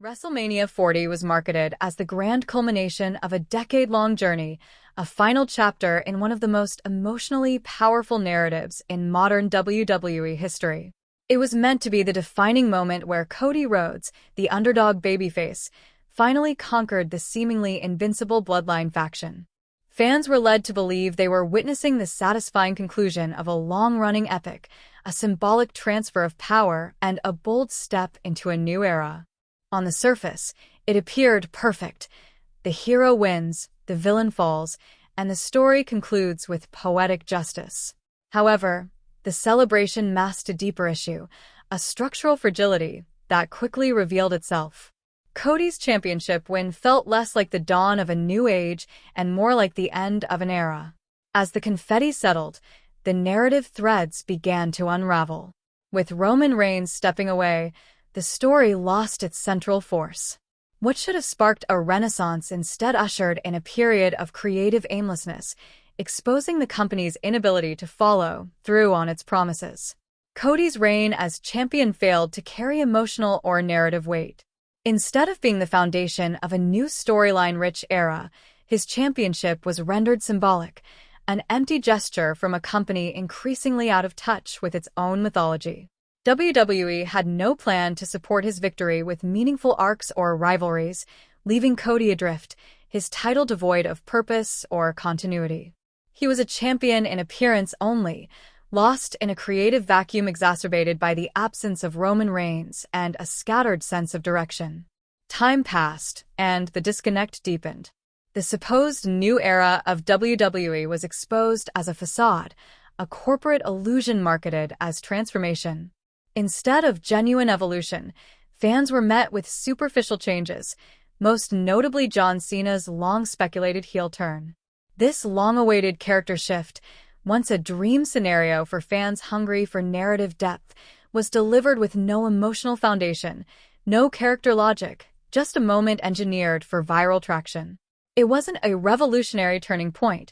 WrestleMania 40 was marketed as the grand culmination of a decade-long journey, a final chapter in one of the most emotionally powerful narratives in modern WWE history. It was meant to be the defining moment where Cody Rhodes, the underdog babyface, finally conquered the seemingly invincible Bloodline faction. Fans were led to believe they were witnessing the satisfying conclusion of a long-running epic, a symbolic transfer of power, and a bold step into a new era. On the surface, it appeared perfect. The hero wins, the villain falls, and the story concludes with poetic justice. However, the celebration masked a deeper issue, a structural fragility that quickly revealed itself. Cody's championship win felt less like the dawn of a new age and more like the end of an era. As the confetti settled, the narrative threads began to unravel. With Roman Reigns stepping away, the story lost its central force. What should have sparked a renaissance instead ushered in a period of creative aimlessness, exposing the company's inability to follow through on its promises. Cody's reign as champion failed to carry emotional or narrative weight. Instead of being the foundation of a new storyline-rich era, his championship was rendered symbolic, an empty gesture from a company increasingly out of touch with its own mythology. WWE had no plan to support his victory with meaningful arcs or rivalries, leaving Cody adrift, his title devoid of purpose or continuity. He was a champion in appearance only, lost in a creative vacuum exacerbated by the absence of Roman Reigns and a scattered sense of direction. Time passed, and the disconnect deepened. The supposed new era of WWE was exposed as a facade, a corporate illusion marketed as transformation. Instead of genuine evolution, fans were met with superficial changes, most notably John Cena's long-speculated heel turn. This long-awaited character shift, once a dream scenario for fans hungry for narrative depth, was delivered with no emotional foundation, no character logic, just a moment engineered for viral traction. It wasn't a revolutionary turning point.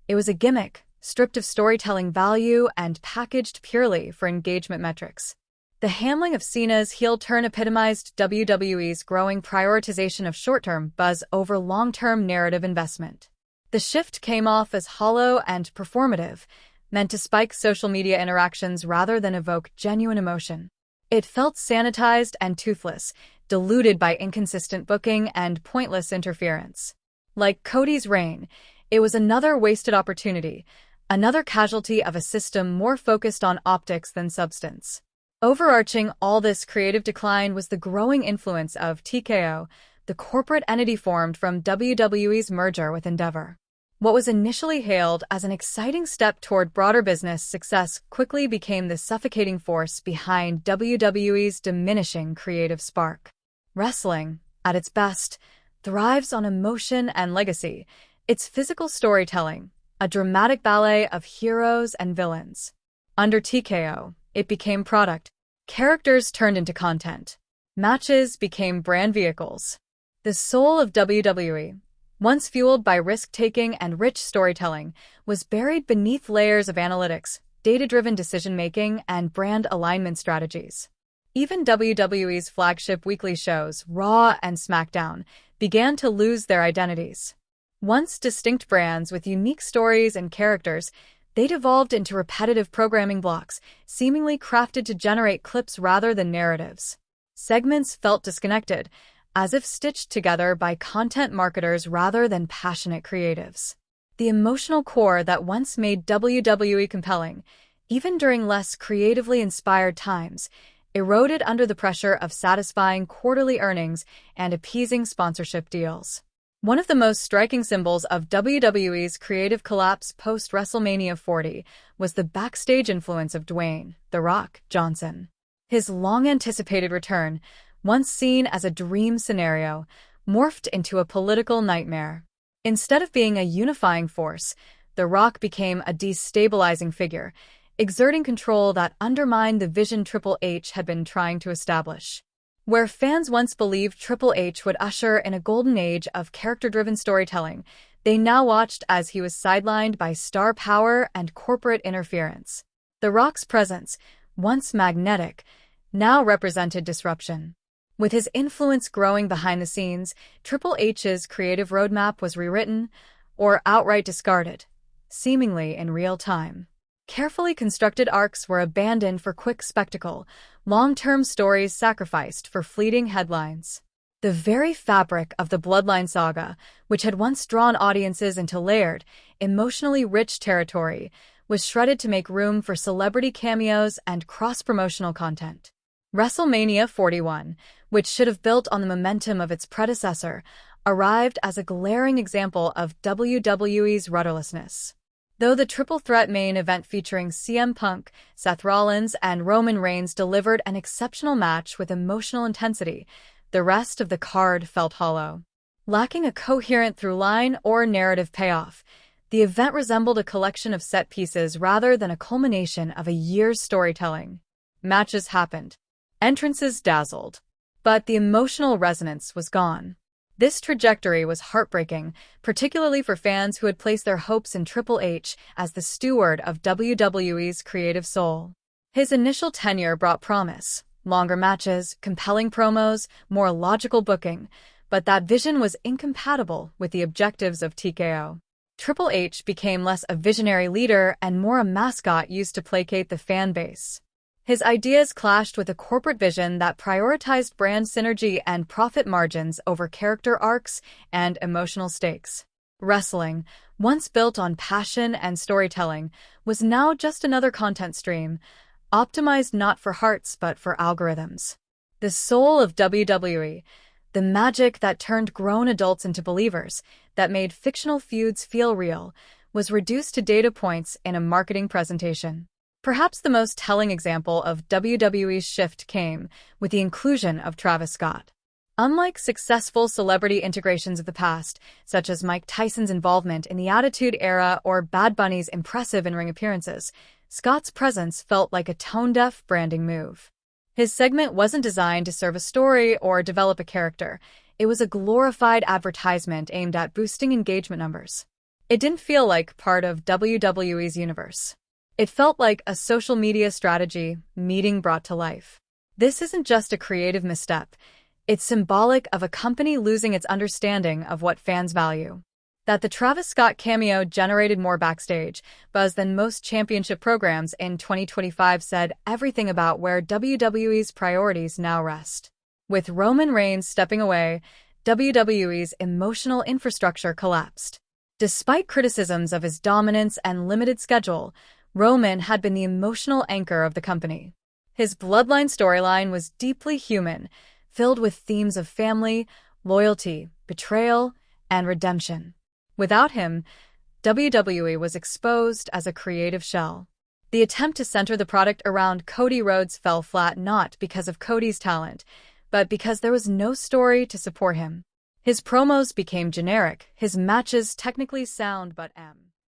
It was a gimmick, stripped of storytelling value and packaged purely for engagement metrics. The handling of Cena's heel turn epitomized WWE's growing prioritization of short-term buzz over long-term narrative investment. The shift came off as hollow and performative, meant to spike social media interactions rather than evoke genuine emotion. It felt sanitized and toothless, diluted by inconsistent booking and pointless interference. Like Cody's reign, it was another wasted opportunity, another casualty of a system more focused on optics than substance. Overarching all this creative decline was the growing influence of TKO, the corporate entity formed from WWE's merger with Endeavor. What was initially hailed as an exciting step toward broader business success quickly became the suffocating force behind WWE's diminishing creative spark. Wrestling, at its best, thrives on emotion and legacy, its physical storytelling, a dramatic ballet of heroes and villains. Under TKO, it became product. Characters turned into content. Matches became brand vehicles. The soul of WWE, once fueled by risk-taking and rich storytelling, was buried beneath layers of analytics, data-driven decision-making, and brand alignment strategies. Even WWE's flagship weekly shows, Raw and SmackDown, began to lose their identities. Once distinct brands with unique stories and characters, they devolved into repetitive programming blocks, seemingly crafted to generate clips rather than narratives. Segments felt disconnected, as if stitched together by content marketers rather than passionate creatives. The emotional core that once made WWE compelling, even during less creatively inspired times, eroded under the pressure of satisfying quarterly earnings and appeasing sponsorship deals. One of the most striking symbols of WWE's creative collapse post-WrestleMania 40 was the backstage influence of Dwayne "The Rock" Johnson. His long-anticipated return, once seen as a dream scenario, morphed into a political nightmare. Instead of being a unifying force, The Rock became a destabilizing figure, exerting control that undermined the vision Triple H had been trying to establish. Where fans once believed Triple H would usher in a golden age of character-driven storytelling, they now watched as he was sidelined by star power and corporate interference. The Rock's presence, once magnetic, now represented disruption. With his influence growing behind the scenes, Triple H's creative roadmap was rewritten or outright discarded, seemingly in real time. Carefully constructed arcs were abandoned for quick spectacle, long-term stories sacrificed for fleeting headlines. The very fabric of the Bloodline saga, which had once drawn audiences into layered, emotionally rich territory, was shredded to make room for celebrity cameos and cross-promotional content. WrestleMania 41, which should have built on the momentum of its predecessor, arrived as a glaring example of WWE's rudderlessness. Though the triple threat main event featuring CM Punk, Seth Rollins, and Roman Reigns delivered an exceptional match with emotional intensity, the rest of the card felt hollow. Lacking a coherent through-line or narrative payoff, the event resembled a collection of set pieces rather than a culmination of a year's storytelling. Matches happened. Entrances dazzled. But the emotional resonance was gone. This trajectory was heartbreaking, particularly for fans who had placed their hopes in Triple H as the steward of WWE's creative soul. His initial tenure brought promise. Longer matches, compelling promos, more logical booking, but that vision was incompatible with the objectives of TKO. Triple H became less a visionary leader and more a mascot used to placate the fan base. His ideas clashed with a corporate vision that prioritized brand synergy and profit margins over character arcs and emotional stakes. Wrestling, once built on passion and storytelling, was now just another content stream, optimized not for hearts but for algorithms. The soul of WWE, the magic that turned grown adults into believers, that made fictional feuds feel real, was reduced to data points in a marketing presentation. Perhaps the most telling example of WWE's shift came with the inclusion of Travis Scott. Unlike successful celebrity integrations of the past, such as Mike Tyson's involvement in the Attitude Era or Bad Bunny's impressive in-ring appearances, Scott's presence felt like a tone-deaf branding move. His segment wasn't designed to serve a story or develop a character. It was a glorified advertisement aimed at boosting engagement numbers. It didn't feel like part of WWE's universe. It felt like a social media strategy meeting brought to life. This isn't just a creative misstep. It's symbolic of a company losing its understanding of what fans value. That the Travis Scott cameo generated more backstage buzz than most championship programs in 2025 said everything about where WWE's priorities now rest. With Roman Reigns stepping away, WWE's emotional infrastructure collapsed. Despite criticisms of his dominance and limited schedule, Roman had been the emotional anchor of the company. His Bloodline storyline was deeply human, filled with themes of family, loyalty, betrayal, and redemption. Without him, WWE was exposed as a creative shell. The attempt to center the product around Cody Rhodes fell flat not because of Cody's talent, but because there was no story to support him. His promos became generic, his matches technically sound but